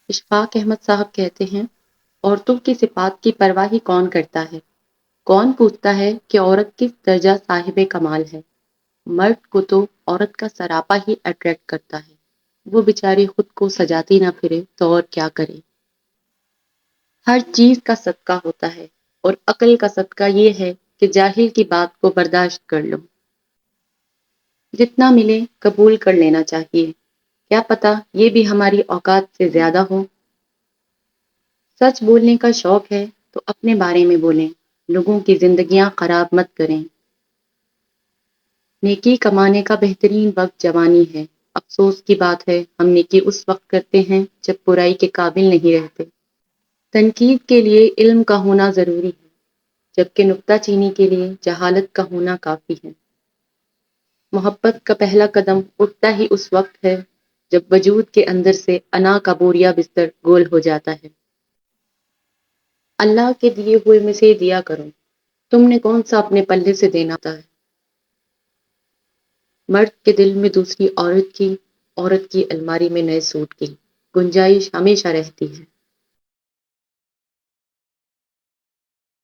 اشفاق احمد صاحب کہتے ہیں، عورتوں کی صفات کی پرواہ ہی کون کرتا ہے؟ کون پوچھتا ہے کہ عورت کس درجہ صاحب کمال ہے؟ مرد کو تو عورت کا سراپا ہی اٹریکٹ کرتا ہے۔ وہ بیچاری خود کو سجاتی نہ پھرے تو اور کیا کرے؟ ہر چیز کا صدقہ ہوتا ہے، اور عقل کا صدقہ یہ ہے کہ جاہل کی بات کو برداشت کر لو۔ جتنا ملے قبول کر لینا چاہیے، کیا پتہ یہ بھی ہماری اوقات سے زیادہ ہو۔ سچ بولنے کا شوق ہے تو اپنے بارے میں بولیں، لوگوں کی زندگیاں خراب مت کریں۔ نیکی کمانے کا بہترین وقت جوانی ہے۔ افسوس کی بات ہے ہم نیکی اس وقت کرتے ہیں جب برائی کے قابل نہیں رہتے۔ تنقید کے لیے علم کا ہونا ضروری ہے، جبکہ نکتہ چینی کے لیے جہالت کا ہونا کافی ہے۔ محبت کا پہلا قدم اٹھتا ہی اس وقت ہے جب وجود کے اندر سے انا کا بوریا بستر گول ہو جاتا ہے۔ اللہ کے دیے ہوئے میں سے دیا کرو، تم نے کون سا اپنے پلے سے دینا تھا؟ مرد کے دل میں دوسری عورت کی، عورت کی الماری میں نئے سوٹ کی گنجائش ہمیشہ رہتی ہے۔